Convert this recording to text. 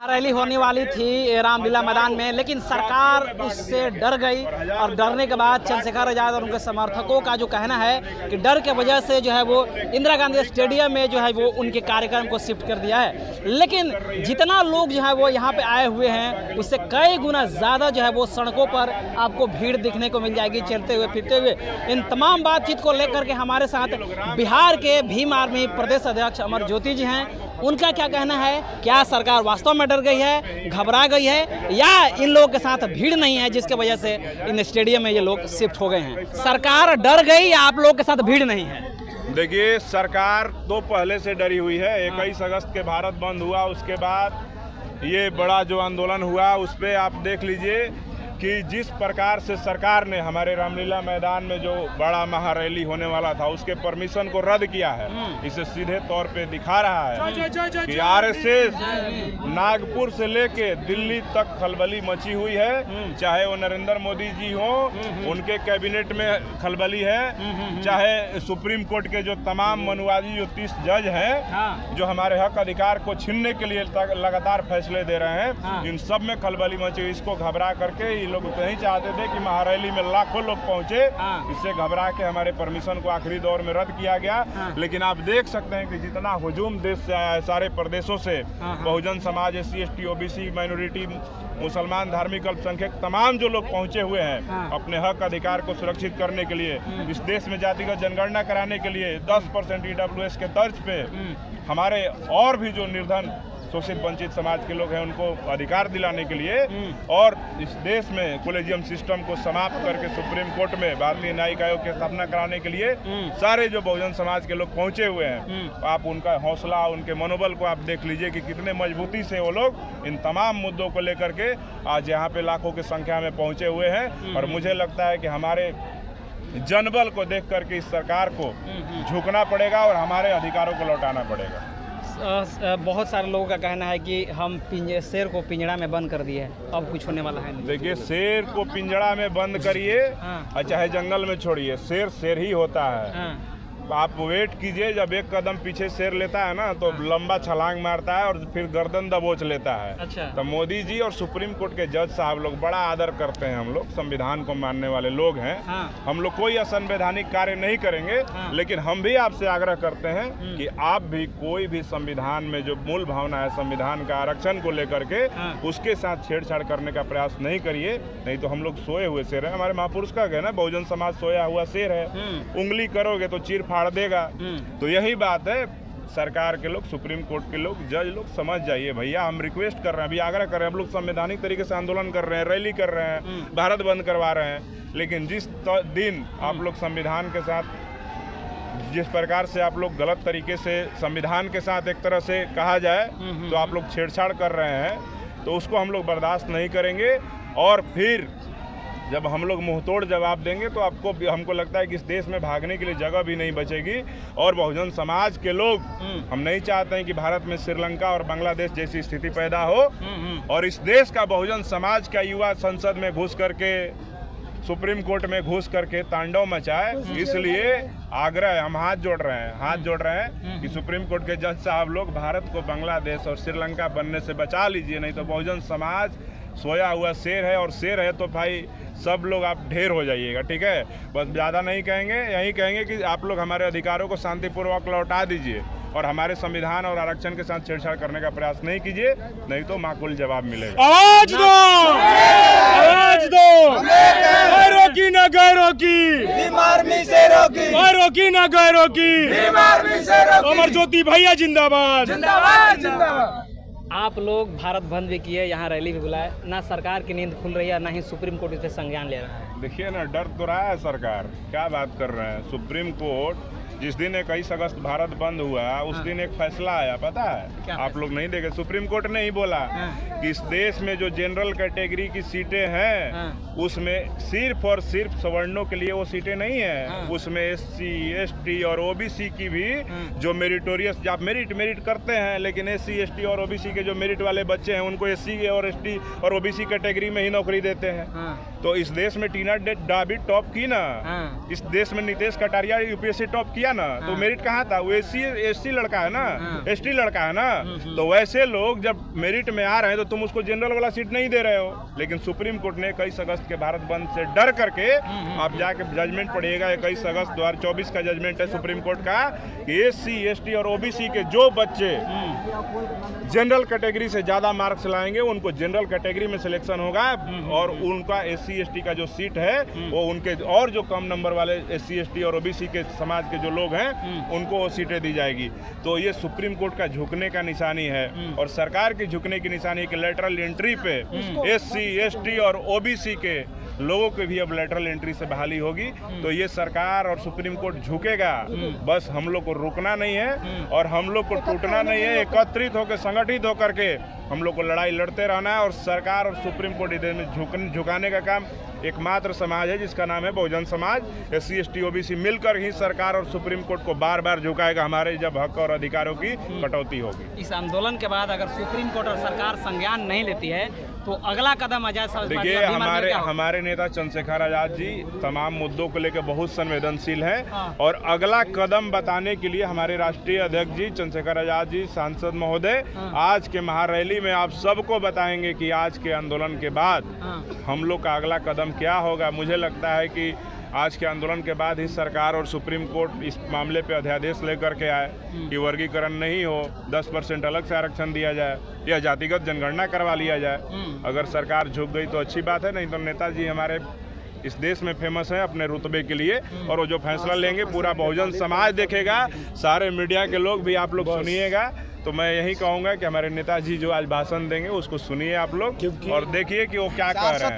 Rally होने वाली थी रामलीला मैदान में, लेकिन सरकार उससे डर गई और डरने के बाद चंद्रशेखर आजाद और उनके समर्थकों का जो कहना है कि डर के वजह से जो है वो इंदिरा गांधी स्टेडियम में जो है वो उनके कार्यक्रम को शिफ्ट कर दिया है। लेकिन जितना लोग जो है वो यहाँ पे आए हुए हैं उससे कई गुना ज़्यादा जो है वो सड़कों पर आपको भीड़ दिखने को मिल जाएगी चलते हुए फिरते हुए। इन तमाम बातचीत को लेकर के हमारे साथ बिहार के भीम आर्मी प्रदेश अध्यक्ष अमर ज्योति जी हैं। उनका क्या कहना है, क्या सरकार वास्तव में डर गई है, घबरा गई है, या इन लोगों के साथ भीड़ नहीं है जिसके वजह से इन स्टेडियम में ये लोग शिफ्ट हो गए हैं? सरकार डर गई या आप लोगों के साथ भीड़ नहीं है? देखिए, सरकार तो पहले से डरी हुई है। 21 अगस्त के भारत बंद हुआ, उसके बाद ये बड़ा जो आंदोलन हुआ उस पर आप देख लीजिए कि जिस प्रकार से सरकार ने हमारे रामलीला मैदान में जो बड़ा महारैली होने वाला था उसके परमिशन को रद्द किया है। इसे सीधे तौर पे दिखा रहा है कि आरएसएस नागपुर से लेके दिल्ली तक खलबली मची हुई है। चाहे वो नरेंद्र मोदी जी हो, उनके कैबिनेट में खलबली है, चाहे सुप्रीम कोर्ट के जो तमाम मनुवादी जो 30 जज हैं जो हमारे हक अधिकार को छीनने के लिए लगातार फैसले दे रहे हैं, इन सब में खलबली मची। इसको घबरा करके लोग तो नहीं चाहते थे कि महारैली में लाखों लोग पहुंचे, इससे घबरा के हमारे परमिशन को आखिरी दौर में रद्द किया गया। लेकिन आप देख सकते हैं कि जितना हुजूम देश से आया है, सारे प्रदेशों से, Bahujan Samaj, SC ST OBC minority, मुसलमान, धार्मिक अल्पसंख्यक, तमाम जो लोग पहुंचे हुए हैं अपने हक अधिकार को सुरक्षित करने के लिए, इस देश में जातिगत जनगणना कराने के लिए 10% EWS के तर्ज पे हमारे और भी जो निर्धन शोषित वंचित समाज के लोग हैं उनको अधिकार दिलाने के लिए, और इस देश में कोलेजियम सिस्टम को समाप्त करके सुप्रीम कोर्ट में भारतीय न्यायिक आयोग की स्थापना कराने के लिए सारे जो बहुजन समाज के लोग पहुंचे हुए हैं, आप उनका हौसला, उनके मनोबल को आप देख लीजिए कि कितने मजबूती से वो लोग इन तमाम मुद्दों को लेकर के आज यहाँ पे लाखों की संख्या में पहुंचे हुए हैं। और मुझे लगता है कि हमारे जनबल को देख करके इस सरकार को झुकना पड़ेगा और हमारे अधिकारों को लौटाना पड़ेगा। बहुत सारे लोगों का कहना है कि हम शेर को पिंजड़ा में बंद कर दिए, अब कुछ होने वाला है नहीं। देखिए, शेर को पिंजड़ा में बंद करिए और चाहे जंगल में छोड़िए, शेर शेर ही होता है। आप वेट कीजिए, जब एक कदम पीछे शेर लेता है ना तो लंबा छलांग मारता है और फिर गर्दन दबोच लेता है। अच्छा। तो मोदी जी और सुप्रीम कोर्ट के जज साहब लोग बड़ा आदर करते हैं। हम लोग संविधान को मानने वाले लोग हैं। हम लोग कोई असंवैधानिक कार्य नहीं करेंगे, लेकिन हम भी आपसे आग्रह करते हैं कि आप भी कोई भी संविधान में जो मूल भावना है संविधान का आरक्षण को लेकर के, उसके साथ छेड़छाड़ करने का प्रयास नहीं करिए। नहीं तो हम लोग सोए हुए शेर है। हमारे महापुरुष का कहना है, बहुजन समाज सोया हुआ शेर है, उंगली करोगे तो चीर फाड़ देगा। तो यही बात है, सरकार के लोग, सुप्रीम कोर्ट के लोग, जज लोग समझ जाइए भैया। हम रिक्वेस्ट कर रहे हैं, अभी आग्रह कर रहे हैं, हम लोग संवैधानिक तरीके से आंदोलन कर रहे हैं, रैली कर रहे हैं, भारत बंद करवा रहे हैं, लेकिन जिस दिन आप लोग संविधान के साथ, जिस प्रकार से आप लोग गलत तरीके से संविधान के साथ एक तरह से कहा जाए तो आप लोग छेड़छाड़ कर रहे हैं, तो उसको हम लोग बर्दाश्त नहीं करेंगे। और फिर जब हम लोग मुंहतोड़ जवाब देंगे तो आपको, हमको लगता है कि इस देश में भागने के लिए जगह भी नहीं बचेगी। और बहुजन समाज के लोग, हम नहीं चाहते हैं कि भारत में श्रीलंका और बांग्लादेश जैसी स्थिति पैदा हो, और इस देश का बहुजन समाज का युवा संसद में घुस करके, सुप्रीम कोर्ट में घुस करके तांडव मचाए। इसलिए आग्रह, हम हाथ जोड़ रहे हैं कि सुप्रीम कोर्ट के जज साहब लोग भारत को बांग्लादेश और श्रीलंका बनने से बचा लीजिए। नहीं तो बहुजन समाज सोया हुआ शेर है, और शेर है तो भाई सब लोग आप ढेर हो जाइएगा, ठीक है। बस ज़्यादा नहीं कहेंगे, यही कहेंगे कि आप लोग हमारे अधिकारों को शांतिपूर्वक लौटा दीजिए और हमारे संविधान और आरक्षण के साथ छेड़छाड़ करने का प्रयास नहीं कीजिए, नहीं तो माकूल जवाब मिलेगा। आवाज दो, आवाज दो, गैरों की न गैरों की, बीमार से रोकी, गैरों की न गैरों की, बीमार से रोकी। अमर ज्योति भैया जिंदाबाद, जिंदाबाद, जिंदाबाद। आप लोग भारत बंद भी किए, यहाँ रैली भी बुलाए, ना सरकार की नींद खुल रही है, ना ही सुप्रीम कोर्ट इस पर संज्ञान ले रहा है। देखिए ना, डर तो रहा है सरकार, क्या बात कर रहे हैं। सुप्रीम कोर्ट जिस दिन 21 अगस्त भारत बंद हुआ उस दिन एक फैसला आया, पता है? आप लोग नहीं देखे, सुप्रीम कोर्ट ने ही बोला कि इस देश में जो जनरल कैटेगरी की सीटें हैं उसमें सिर्फ और सिर्फ सवर्णों के लिए वो सीटें नहीं है, उसमें SC ST और OBC की भी जो मेरिटोरियस, आप मेरिट करते हैं, लेकिन SC ST और OBC के जो मेरिट वाले बच्चे हैं उनको SC और ST और OBC कैटेगरी में ही नौकरी देते हैं। तो इस देश में टीना डाबी टॉप की ना, इस देश में नीतीश कटारिया UPSC टॉप किया गया ना तो मेरिट कहाँ था? वो एससी लड़का है ना, एसटी लड़का है ना। तो वैसे लोग जब मेरिट में आ रहे हैं तो तुम उसको जनरल वाला सीट नहीं दे रहे हो। लेकिन सुप्रीम कोर्ट ने 21 अगस्त के भारत बंद से डर करके, आप जाके जजमेंट पढ़िएगा, 21 अगस्त 2024 का जजमेंट है सुप्रीम कोर्ट का, कि एससी एसटी और ओबीसी के जो बच्चे जनरल कैटेगरी से ज्यादा मार्क्स लाएंगे उनको जनरल कैटेगरी में सिलेक्शन होगा, और उनका एससी एसटी का जो सीट है वो उनके और जो कम नंबर वाले एससी एसटी और ओबीसी के समाज के जो लोग हैं उनको वो सीटें दी जाएगी। तो ये सुप्रीम कोर्ट का झुकने का निशानी है, और सरकार की झुकने की निशानी है कि लेटरल एंट्री पे एससी एसटी और ओबीसी के लोगों के भी अब लेटरल एंट्री से बहाली होगी। तो ये सरकार और सुप्रीम कोर्ट झुकेगा, बस हम लोग को रुकना नहीं है और हम लोग को टूटना नहीं है। एकत्रित होकर, संगठित होकर के हम लोग को लड़ाई लड़ते रहना है। और सरकार और सुप्रीम कोर्ट इधर में झुकाने का काम एकमात्र समाज है जिसका नाम है Bahujan Samaj. SC ST OBC मिलकर ही सरकार और सुप्रीम कोर्ट को बार बार झुकाएगा, हमारे जब हक और अधिकारों की कटौती होगी। इस आंदोलन के बाद अगर सुप्रीम कोर्ट और सरकार संज्ञान नहीं लेती है तो अगला कदम आजाद समाजवादी देखिए, हमारे नेता चंद्रशेखर आजाद जी तमाम मुद्दों को लेकर बहुत संवेदनशील हैं, और अगला कदम बताने के लिए हमारे राष्ट्रीय अध्यक्ष जी चंद्रशेखर आजाद जी, सांसद महोदय, आज के महारैली में आप सबको बताएंगे कि आज के आंदोलन के बाद हम लोग का अगला कदम क्या होगा। मुझे लगता है कि आज के आंदोलन के बाद ही सरकार और सुप्रीम कोर्ट इस मामले पे अध्यादेश लेकर के आए कि वर्गीकरण नहीं हो, 10% अलग से आरक्षण दिया जाए या जातिगत जनगणना करवा लिया जाए। अगर सरकार झुक गई तो अच्छी बात है, नहीं तो नेताजी हमारे इस देश में फेमस है अपने रुतबे के लिए, और वो जो फैसला लेंगे पूरा बहुजन समाज देखेगा, सारे मीडिया के लोग भी आप लोग सुनिएगा। तो मैं यही कहूँगा कि हमारे नेताजी जो आज भाषण देंगे उसको सुनिए आप लोग, और देखिए कि वो क्या कह रहे हैं।